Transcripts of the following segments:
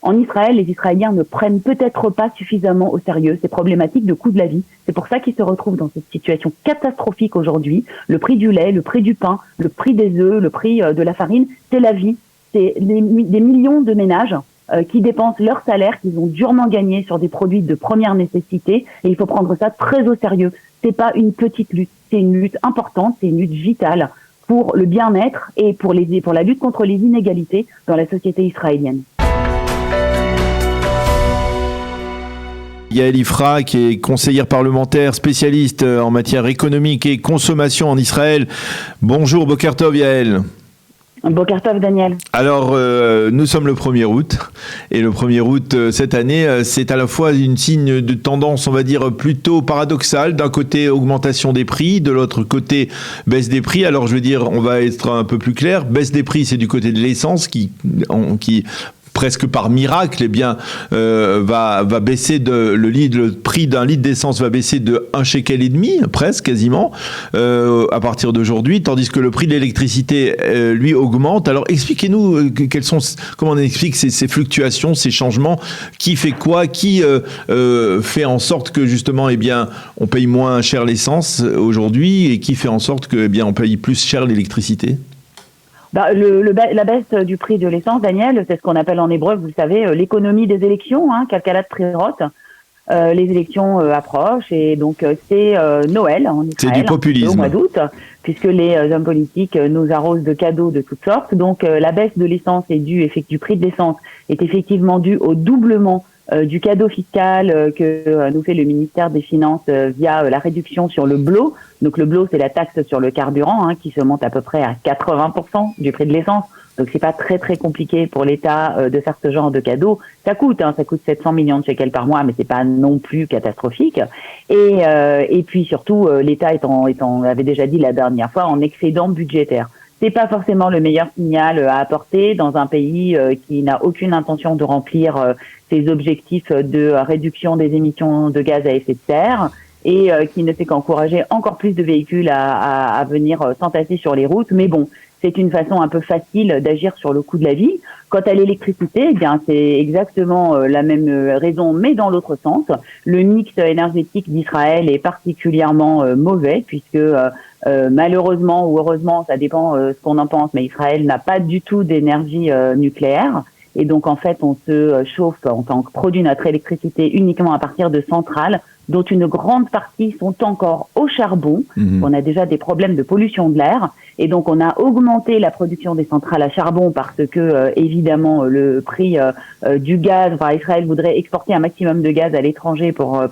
En Israël, les Israéliens ne prennent peut-être pas suffisamment au sérieux ces problématiques de coût de la vie. C'est pour ça qu'ils se retrouvent dans cette situation catastrophique aujourd'hui. Le prix du lait, le prix du pain, le prix des œufs, le prix de la farine, c'est la vie. C'est des millions de ménages qui dépensent leur salaire qu'ils ont durement gagné sur des produits de première nécessité, et il faut prendre ça très au sérieux. C'est pas une petite lutte, c'est une lutte importante, c'est une lutte vitale pour le bien-être et pour la lutte contre les inégalités dans la société israélienne. Yael Ifra, qui est conseillère parlementaire spécialiste en matière économique et consommation en Israël. Bonjour, Boker Tov Yael. Boker Tov Daniel. Alors, nous sommes le 1er août, et le 1er août cette année, c'est à la fois une signe de tendance, on va dire, plutôt paradoxale. D'un côté, augmentation des prix, de l'autre côté, baisse des prix. Alors, je veux dire, on va être un peu plus clair. Baisse des prix, c'est du côté de l'essence qui presque par miracle, eh bien, va baisser le prix d'un litre d'essence va baisser de 1,5 shekel, presque, quasiment, à partir d'aujourd'hui, tandis que le prix de l'électricité, lui, augmente. Alors, expliquez-nous comment on explique ces fluctuations, ces changements, qui fait quoi, qui fait en sorte que, justement, eh bien, on paye moins cher l'essence aujourd'hui, et qui fait en sorte que, eh bien, on paye plus cher l'électricité? La baisse du prix de l'essence, Daniel, c'est ce qu'on appelle en hébreu, vous le savez, l'économie des élections, Kalkalat Bchirot. Les élections approchent, et donc c'est Noël en Israël. C'est du populisme. Au mois d'août, puisque les hommes politiques nous arrosent de cadeaux de toutes sortes. Donc la baisse de l'essence du prix de l'essence est effectivement due au doublement du cadeau fiscal que nous fait le ministère des Finances via la réduction sur le blot. Donc le blot, c'est la taxe sur le carburant qui se monte à peu près à 80% du prix de l'essence. Donc c'est pas très très compliqué pour l'État de faire ce genre de cadeau. Ça coûte 700 millions de shekels par mois, mais c'est pas non plus catastrophique. Et puis surtout, l'État avait déjà dit la dernière fois, en excédent budgétaire. C'est pas forcément le meilleur signal à apporter dans un pays qui n'a aucune intention de remplir ses objectifs de réduction des émissions de gaz à effet de serre, et qui ne fait qu'encourager encore plus de véhicules à venir s'entasser sur les routes. Mais bon, c'est une façon un peu facile d'agir sur le coût de la vie. Quant à l'électricité, eh bien, c'est exactement la même raison, mais dans l'autre sens. Le mix énergétique d'Israël est particulièrement mauvais, puisque malheureusement ou heureusement, ça dépend ce qu'on en pense, mais Israël n'a pas du tout d'énergie nucléaire. Et donc, en fait, on se chauffe, on produit notre électricité uniquement à partir de centrales, dont une grande partie sont encore au charbon. On a déjà des problèmes de pollution de l'air. Et donc, on a augmenté la production des centrales à charbon parce que, évidemment, le prix du gaz, Israël voudrait exporter un maximum de gaz à l'étranger pour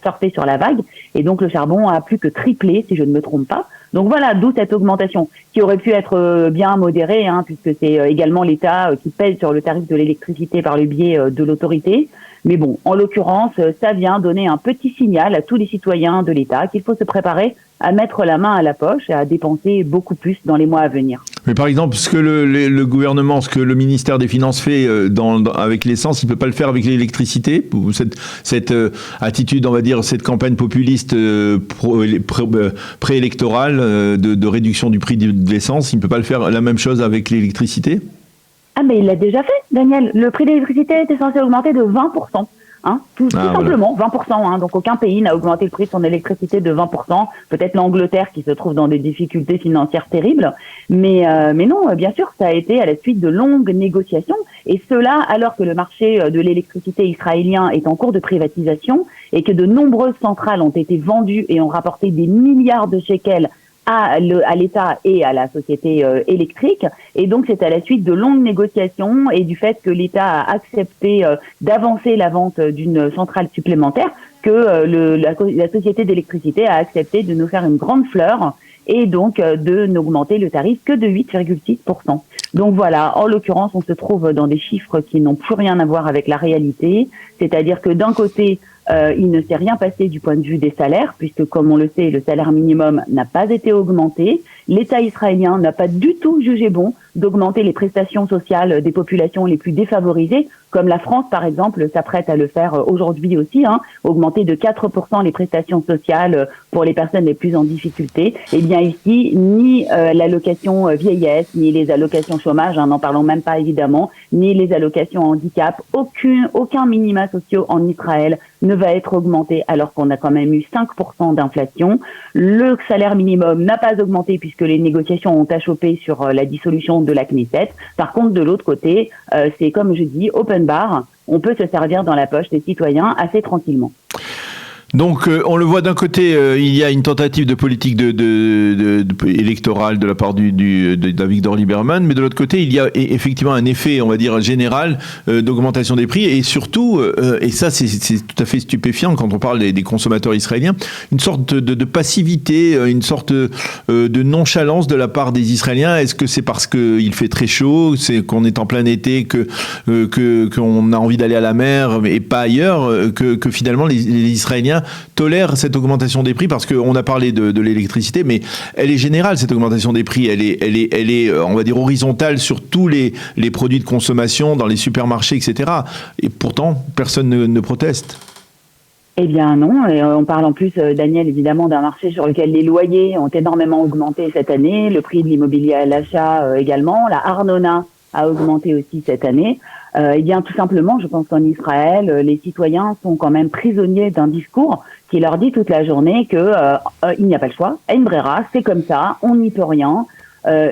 surfer sur la vague. Et donc, le charbon a plus que triplé, si je ne me trompe pas. Donc voilà, d'où cette augmentation qui aurait pu être bien modérée, puisque c'est également l'État qui pèse sur le tarif de l'électricité par le biais de l'autorité. Mais bon, en l'occurrence, ça vient donner un petit signal à tous les citoyens de l'État qu'il faut se préparer à mettre la main à la poche et à dépenser beaucoup plus dans les mois à venir. Mais par exemple, ce que le gouvernement, ce que le ministère des Finances fait avec l'essence, il ne peut pas le faire avec l'électricité. Cette attitude, on va dire, cette campagne populiste préélectorale de réduction du prix de l'essence, il ne peut pas le faire la même chose avec l'électricité? Ah, mais il l'a déjà fait, Daniel. Le prix de l'électricité était censé augmenter de 20%. Tout simplement, voilà. 20%. Donc aucun pays n'a augmenté le prix de son électricité de 20%. Peut-être l'Angleterre qui se trouve dans des difficultés financières terribles. Mais non, bien sûr, ça a été à la suite de longues négociations. Et cela alors que le marché de l'électricité israélien est en cours de privatisation et que de nombreuses centrales ont été vendues et ont rapporté des milliards de shekels à l'État et à la société électrique. Et donc, c'est à la suite de longues négociations et du fait que l'État a accepté d'avancer la vente d'une centrale supplémentaire que la société d'électricité a accepté de nous faire une grande fleur et donc de n'augmenter le tarif que de 8,6%. Donc voilà, en l'occurrence, on se trouve dans des chiffres qui n'ont plus rien à voir avec la réalité, c'est-à-dire que d'un côté, il ne s'est rien passé du point de vue des salaires, puisque comme on le sait, le salaire minimum n'a pas été augmenté. L'État israélien n'a pas du tout jugé bon d'augmenter les prestations sociales des populations les plus défavorisées, comme la France, par exemple, s'apprête à le faire aujourd'hui aussi, augmenter de 4% les prestations sociales pour les personnes les plus en difficulté. Eh bien ici, ni l'allocation vieillesse, ni les allocations chômage, n'en parlons même pas évidemment, ni les allocations handicap, aucun minima sociaux en Israël ne va être augmenté alors qu'on a quand même eu 5% d'inflation. Le salaire minimum n'a pas augmenté puisque les négociations ont achoppé sur la dissolution de la Knesset. Par contre, de l'autre côté, c'est comme je dis, open bar, on peut se servir dans la poche des citoyens assez tranquillement. Donc, on le voit d'un côté, il y a une tentative de politique électorale de la part d'Avigdor Lieberman, mais de l'autre côté, il y a effectivement un effet, on va dire, général d'augmentation des prix, et surtout, et ça c'est tout à fait stupéfiant quand on parle des consommateurs israéliens, une sorte de passivité, une sorte de nonchalance de la part des Israéliens. Est-ce que c'est parce qu'il fait très chaud, c'est qu'on est en plein été, qu'on a envie d'aller à la mer et pas ailleurs, que finalement les Israéliens tolère cette augmentation des prix, parce qu'on a parlé de l'électricité, mais elle est générale, cette augmentation des prix. Elle est, on va dire, horizontale sur tous les produits de consommation dans les supermarchés, etc. Et pourtant, personne ne proteste. Eh bien non, et on parle en plus, Daniel, évidemment, d'un marché sur lequel les loyers ont énormément augmenté cette année, le prix de l'immobilier à l'achat également, la Arnona a augmenté aussi cette année. Eh bien, tout simplement, je pense qu'en Israël, les citoyens sont quand même prisonniers d'un discours qui leur dit toute la journée que il n'y a pas le choix, une brera, c'est comme ça, on n'y peut rien.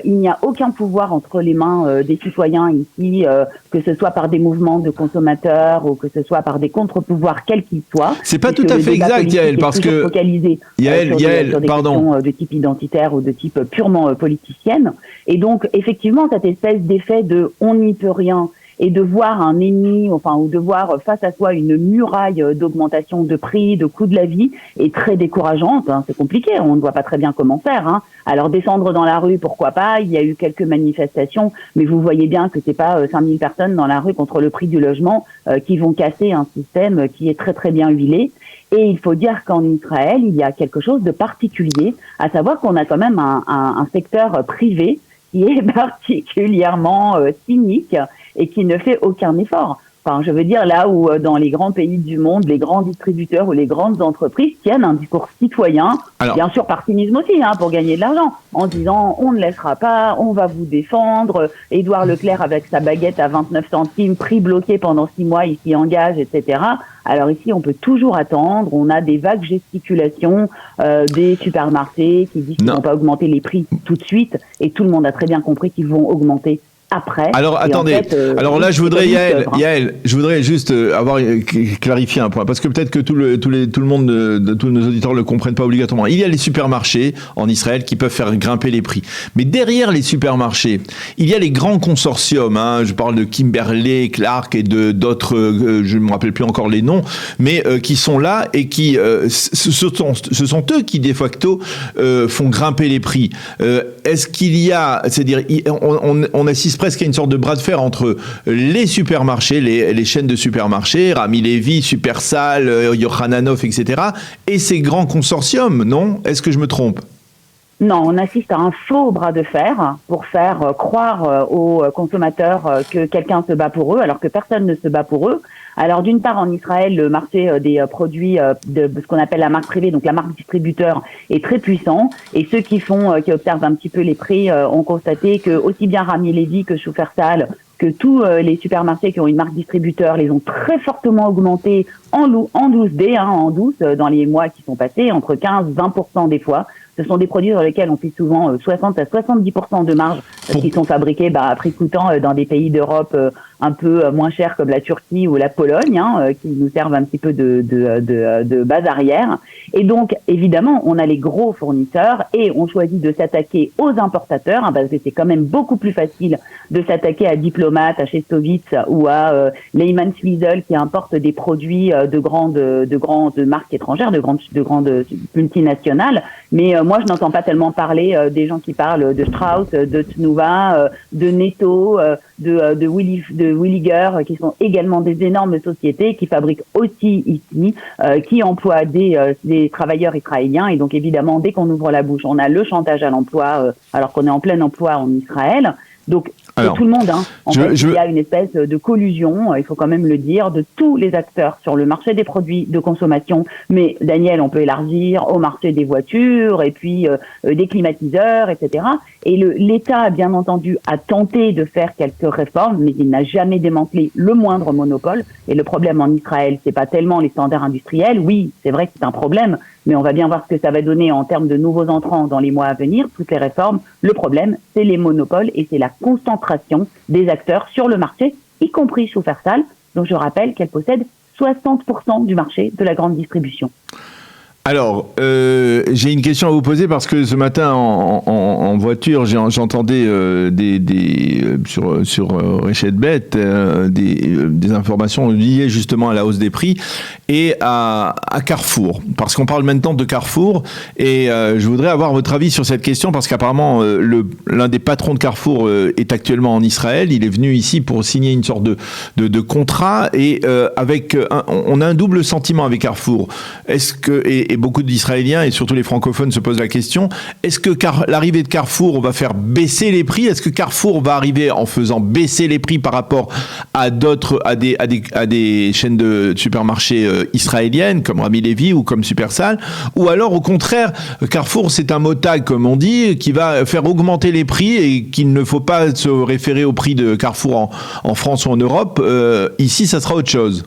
Il n'y a aucun pouvoir entre les mains des citoyens ici, que ce soit par des mouvements de consommateurs ou que ce soit par des contre-pouvoirs quels qu'ils soient. C'est pas tout à fait exact, Yael, parce que focalisé sur des questions de type identitaire ou de type purement politicienne. Et donc, effectivement, cette espèce d'effet de on n'y peut rien et de voir un ennemi, ou de voir face à soi une muraille d'augmentation de prix, de coût de la vie, est très décourageante. C'est compliqué, on ne voit pas très bien comment faire. Alors descendre dans la rue, pourquoi pas, il y a eu quelques manifestations, mais vous voyez bien que c'est pas 5000 personnes dans la rue contre le prix du logement qui vont casser un système qui est très très bien huilé. Et il faut dire qu'en Israël, il y a quelque chose de particulier, à savoir qu'on a quand même un secteur privé qui est particulièrement cynique et qui ne fait aucun effort. Enfin, je veux dire, là où dans les grands pays du monde, les grands distributeurs ou les grandes entreprises tiennent un discours citoyen, bien sûr par cynisme aussi, pour gagner de l'argent, en disant on ne laissera pas, on va vous défendre. Édouard Leclerc avec sa baguette à 29 centimes, prix bloqué pendant 6 mois, il s'y engage, etc. Alors ici, on peut toujours attendre. On a des vagues gesticulations des supermarchés qui disent qu'ils ne vont pas augmenter les prix tout de suite, et tout le monde a très bien compris qu'ils vont augmenter après. Alors attendez, alors là je voudrais Yael, je voudrais juste avoir clarifié un point, parce que peut-être que tout le monde, tous nos auditeurs le comprennent pas obligatoirement. Il y a les supermarchés en Israël qui peuvent faire grimper les prix, mais derrière les supermarchés, il y a les grands consortiums. Je parle de Kimberley, Clark et de d'autres, je me rappelle plus encore les noms, mais qui sont là et qui ce sont eux qui de facto font grimper les prix. Est-ce qu'il y a, c'est-à-dire on assiste presque à une sorte de bras de fer entre les supermarchés, les chaînes de supermarchés, Rami Levy, Supersal, Yohananov, etc., et ces grands consortiums, non? Est-ce que je me trompe? Non, on assiste à un faux bras de fer pour faire croire aux consommateurs que quelqu'un se bat pour eux, alors que personne ne se bat pour eux. Alors d'une part, en Israël, le marché des produits de ce qu'on appelle la marque privée, donc la marque distributeur, est très puissant. Et ceux qui observent un petit peu les prix ont constaté que aussi bien Rami Levy que Shufersal, que tous les supermarchés qui ont une marque distributeur les ont très fortement augmentés en douce dans les mois qui sont passés, entre 15-20% des fois. Ce sont des produits sur lesquels on fait souvent 60 à 70% de marge, parce qu'ils sont fabriqués à prix coûtant dans des pays d'Europe un peu moins chers comme la Turquie ou la Pologne, qui nous servent un petit peu de base arrière. Et donc, évidemment, on a les gros fournisseurs et on choisit de s'attaquer aux importateurs, parce que c'est quand même beaucoup plus facile de s'attaquer à Diplomat, à Shestovitz ou à Lehmann Fliesel qui importent des produits de grandes marques étrangères, de grandes multinationales. Mais moi, je n'entends pas tellement parler des gens qui parlent de Strauss, de Tnuva, de Netto, de Williger, qui sont également des énormes sociétés qui fabriquent aussi ici, qui emploient des travailleurs israéliens. Et donc, évidemment, dès qu'on ouvre la bouche, on a le chantage à l'emploi, alors qu'on est en plein emploi en Israël. Donc, Alors, de tout le monde. Hein. Il y a une espèce de collusion, il faut quand même le dire, de tous les acteurs sur le marché des produits de consommation. Mais Daniel, on peut élargir au marché des voitures et puis des climatiseurs, etc. Et l'État, bien entendu, a tenté de faire quelques réformes, mais il n'a jamais démantelé le moindre monopole. Et le problème en Israël, c'est pas tellement les standards industriels. Oui, c'est vrai que c'est un problème, mais on va bien voir ce que ça va donner en termes de nouveaux entrants dans les mois à venir, toutes les réformes. Le problème, c'est les monopoles et c'est la concentration des acteurs sur le marché, y compris Shufersal, dont je rappelle qu'elle possède 60% du marché de la grande distribution. Alors, j'ai une question à vous poser parce que ce matin en voiture, j'entendais sur Reshet Bet des informations liées justement à la hausse des prix et à Carrefour, parce qu'on parle maintenant de Carrefour et je voudrais avoir votre avis sur cette question parce qu'apparemment l'un des patrons de Carrefour est actuellement en Israël. Il est venu ici pour signer une sorte de contrat et on a un double sentiment avec Carrefour. Est-ce que et beaucoup d'Israéliens et surtout les francophones se posent la question, est-ce que l'arrivée de Carrefour va faire baisser les prix? Est-ce que Carrefour va arriver en faisant baisser les prix par rapport à des chaînes de supermarchés israéliennes comme Rami Levi ou comme Shufersal? Ou alors au contraire, Carrefour c'est un mot tag comme on dit qui va faire augmenter les prix et qu'il ne faut pas se référer au prix de Carrefour en France ou en Europe. Ici ça sera autre chose.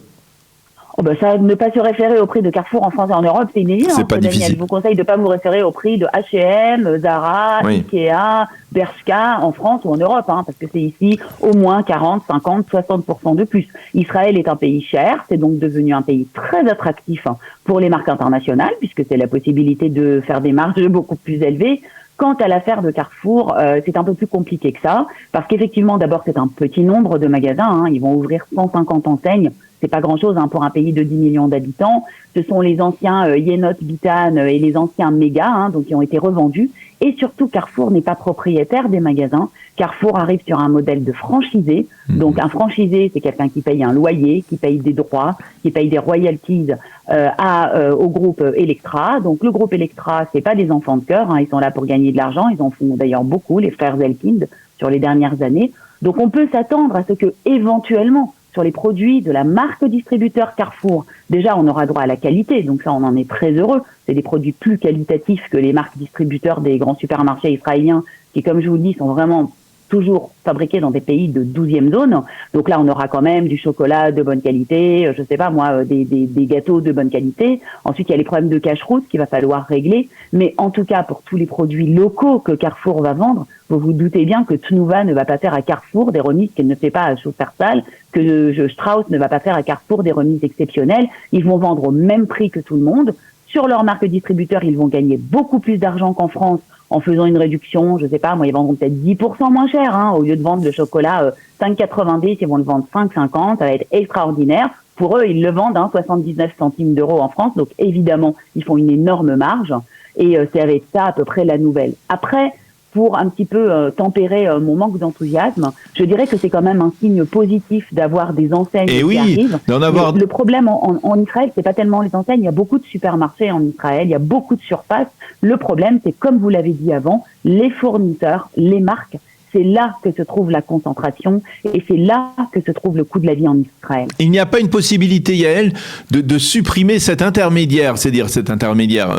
Ça, ne pas se référer au prix de Carrefour en France et en Europe, c'est inédit. C'est pas difficile. Je vous conseille de ne pas vous référer au prix de H&M, Zara, oui. Ikea, Bershka en France ou en Europe, parce que c'est ici au moins 40, 50, 60% de plus. Israël est un pays cher, c'est donc devenu un pays très attractif pour les marques internationales, puisque c'est la possibilité de faire des marges beaucoup plus élevées. Quant à l'affaire de Carrefour, c'est un peu plus compliqué que ça, parce qu'effectivement, d'abord, c'est un petit nombre de magasins. Ils vont ouvrir 150 enseignes. C'est pas grand-chose pour un pays de 10 millions d'habitants. Ce sont les anciens Yenot, Bitan et les anciens Méga, donc qui ont été revendus. Et surtout, Carrefour n'est pas propriétaire des magasins. Carrefour arrive sur un modèle de franchisé. Donc, un franchisé, c'est quelqu'un qui paye un loyer, qui paye des droits, qui paye des royalties au groupe Electra. Donc, le groupe Electra, c'est pas des enfants de cœur. Ils sont là pour gagner de l'argent. Ils en font d'ailleurs beaucoup, les frères Elkind, sur les dernières années. Donc, on peut s'attendre à ce que, éventuellement, sur les produits de la marque distributeur Carrefour, déjà on aura droit à la qualité, donc ça on en est très heureux. C'est des produits plus qualitatifs que les marques distributeurs des grands supermarchés israéliens qui, comme je vous le dis, sont vraiment toujours fabriqués dans des pays de 12e zone. Donc là, on aura quand même du chocolat de bonne qualité, je sais pas moi, des gâteaux de bonne qualité. Ensuite, il y a les problèmes de cache-route qu'il va falloir régler. Mais en tout cas, pour tous les produits locaux que Carrefour va vendre, vous vous doutez bien que Tnuva ne va pas faire à Carrefour des remises qu'elle ne fait pas à Shufersal, que Strauss ne va pas faire à Carrefour des remises exceptionnelles. Ils vont vendre au même prix que tout le monde. Sur leur marque distributeur, ils vont gagner beaucoup plus d'argent qu'en France en faisant une réduction, je sais pas, moi, ils vendront peut-être 10% moins cher, au lieu de vendre le chocolat 5,90, ils vont le vendre 5,50, ça va être extraordinaire. Pour eux, ils le vendent 79 centimes d'euros en France, donc évidemment, ils font une énorme marge, et c'est avec ça à peu près la nouvelle. Après, pour un petit peu tempérer mon manque d'enthousiasme, je dirais que c'est quand même un signe positif d'avoir des enseignes qui arrivent. Le problème en Israël, c'est pas tellement les enseignes, il y a beaucoup de supermarchés en Israël, il y a beaucoup de surfaces. Le problème, c'est comme vous l'avez dit avant, les fournisseurs, les marques, c'est là que se trouve la concentration et c'est là que se trouve le coût de la vie en Israël. Il n'y a pas une possibilité, Yael, de supprimer cet intermédiaire, c'est-à-dire cet intermédiaire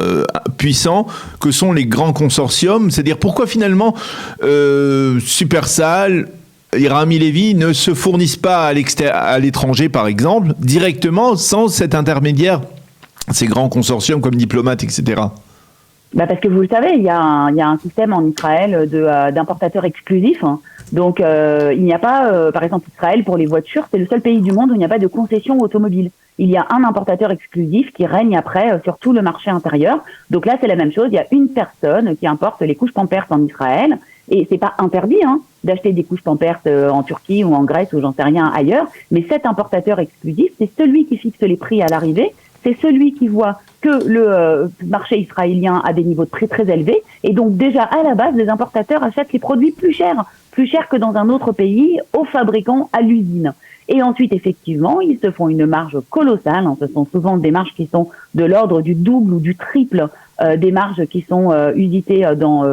puissant que sont les grands consortiums, c'est-à-dire pourquoi finalement Shufersal et Rami Levi ne se fournissent pas à l'étranger, par exemple, directement, sans cet intermédiaire, ces grands consortiums comme Diplomat, etc. Parce que vous le savez, il y a un système en Israël d'importateurs exclusifs. Donc, il n'y a pas, par exemple, Israël pour les voitures, c'est le seul pays du monde où il n'y a pas de concession automobile. Il y a un importateur exclusif qui règne après sur tout le marché intérieur. Donc là, c'est la même chose. Il y a une personne qui importe les couches Pampers en Israël. Et c'est pas interdit, d'acheter des couches Pampers en Turquie ou en Grèce ou j'en sais rien ailleurs. Mais cet importateur exclusif, c'est celui qui fixe les prix à l'arrivée. C'est celui qui voit que le marché israélien a des niveaux de prix très élevés. Et donc déjà, à la base, les importateurs achètent les produits plus chers que dans un autre pays, aux fabricants, à l'usine. Et ensuite, effectivement, ils se font une marge colossale. Ce sont souvent des marges qui sont de l'ordre du double ou du triple des marges qui sont usitées dans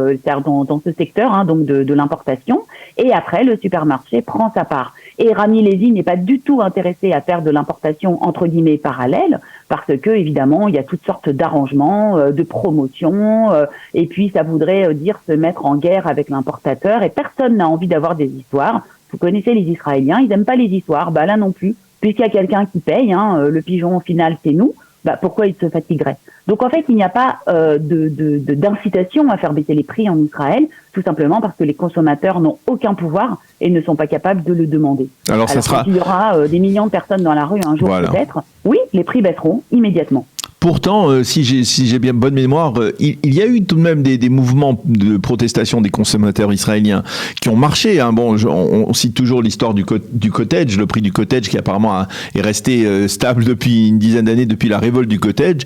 ce secteur, hein, donc de l'importation. Et après, le supermarché prend sa part. Et Rami Levy n'est pas du tout intéressé à faire de l'importation entre guillemets parallèle, parce que évidemment il y a toutes sortes d'arrangements, de promotions, et puis ça voudrait dire se mettre en guerre avec l'importateur. Et personne n'a envie d'avoir des histoires. Vous connaissez les Israéliens, ils n'aiment pas les histoires. Bah là non plus, puisqu'il y a quelqu'un qui paye, hein, le pigeon au final c'est nous. Bah pourquoi ils se fatigueraient? Donc en fait, il n'y a pas d'incitation à faire baisser les prix en Israël, tout simplement parce que les consommateurs n'ont aucun pouvoir et ne sont pas capables de le demander. Alors ça sera... Il y aura des millions de personnes dans la rue un jour peut-être. Oui, les prix baisseront immédiatement. Pourtant, si j'ai bien bonne mémoire, il y a eu tout de même des mouvements de protestation des consommateurs israéliens qui ont marché. Hein. Bon, on cite toujours l'histoire du cottage, le prix du cottage qui apparemment est resté stable depuis une dizaine d'années, depuis la révolte du cottage.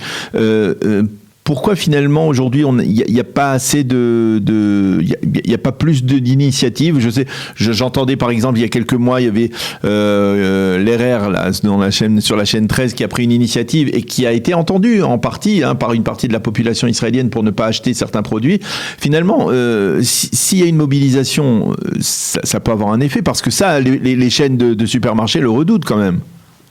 Pourquoi finalement aujourd'hui il n'y a pas assez il y a pas plus d'initiatives? J'entendais par exemple il y a quelques mois il y avait l'RR là sur la chaîne 13 qui a pris une initiative et qui a été entendue en partie par une partie de la population israélienne pour ne pas acheter certains produits. Finalement, s'il y a une mobilisation, ça peut avoir un effet parce que ça les chaînes de supermarchés le redoutent quand même.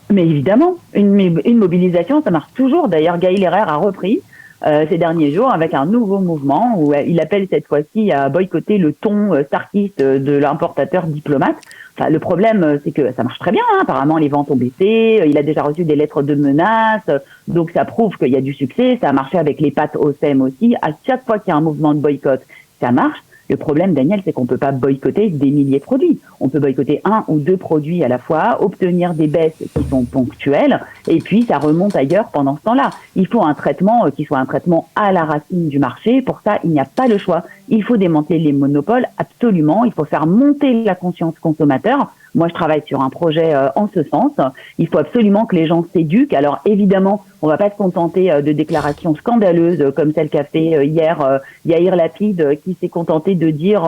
Mais évidemment, une mobilisation ça marche toujours. D'ailleurs, Gaël Herrer a repris ces derniers jours avec un nouveau mouvement où il appelle cette fois-ci à boycotter le ton starkiste de l'importateur diplomate. Enfin, le problème, c'est que ça marche très bien. Hein. Apparemment, les ventes ont baissé. Il a déjà reçu des lettres de menaces. Donc, ça prouve qu'il y a du succès. Ça a marché avec les pâtes OSEM aussi. À chaque fois qu'il y a un mouvement de boycott, ça marche. Le problème, Daniel, c'est qu'on peut pas boycotter des milliers de produits. On peut boycotter 1 ou 2 produits à la fois, obtenir des baisses qui sont ponctuelles, et puis ça remonte ailleurs pendant ce temps-là. Il faut un traitement qui soit un traitement à la racine du marché. Pour ça, il n'y a pas le choix. Il faut démanteler les monopoles, absolument. Il faut faire monter la conscience consommateur. Moi, je travaille sur un projet en ce sens. Il faut absolument que les gens s'éduquent. Alors, évidemment, on va pas se contenter de déclarations scandaleuses comme celle qu'a fait hier Yair Lapid, qui s'est contenté de dire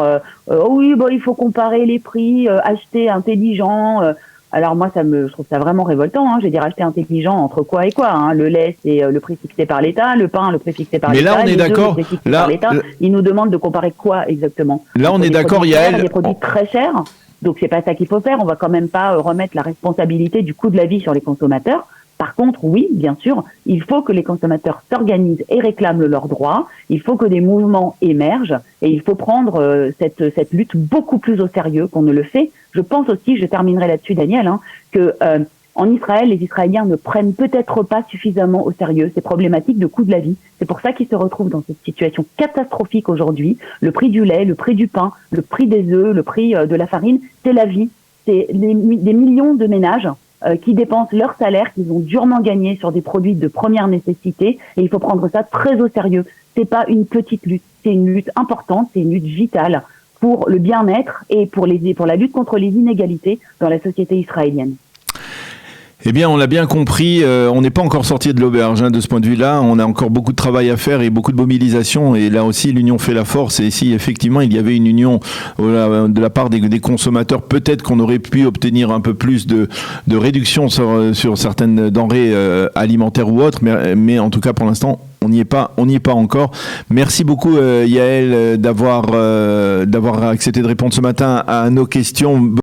oh oui, bon, il faut comparer les prix, acheter intelligent. Alors moi, je trouve ça vraiment révoltant. Hein. Je veux dire, acheter intelligent entre quoi et quoi, hein. Le lait, c'est le prix fixé par l'État. Le pain, le prix fixé par l'État. Mais là, on est d'accord. Là, ils nous demandent de comparer quoi exactement? Là, on est d'accord, Yael. Des produits très chers. Donc c'est pas ça qu'il faut faire. On va quand même pas remettre la responsabilité du coût de la vie sur les consommateurs. Par contre, oui, bien sûr, il faut que les consommateurs s'organisent et réclament leurs droits. Il faut que des mouvements émergent et il faut prendre cette lutte beaucoup plus au sérieux qu'on ne le fait. Je pense aussi, je terminerai là-dessus, Daniel, que en Israël, les Israéliens ne prennent peut-être pas suffisamment au sérieux ces problématiques de coût de la vie. C'est pour ça qu'ils se retrouvent dans cette situation catastrophique aujourd'hui. Le prix du lait, le prix du pain, le prix des œufs, le prix de la farine, c'est la vie. C'est des millions de ménages qui dépensent leur salaire qu'ils ont durement gagné sur des produits de première nécessité, et il faut prendre ça très au sérieux. C'est pas une petite lutte, c'est une lutte importante, c'est une lutte vitale pour le bien-être et pour la lutte contre les inégalités dans la société israélienne. Eh bien, on l'a bien compris, on n'est pas encore sorti de l'auberge de ce point de vue-là. On a encore beaucoup de travail à faire et beaucoup de mobilisation. Et là aussi, l'union fait la force. Et si effectivement il y avait une union de la part des consommateurs, peut-être qu'on aurait pu obtenir un peu plus de réduction sur certaines denrées alimentaires ou autres. Mais en tout cas, pour l'instant, on n'y est pas encore. Merci beaucoup, Yael, d'avoir accepté de répondre ce matin à nos questions.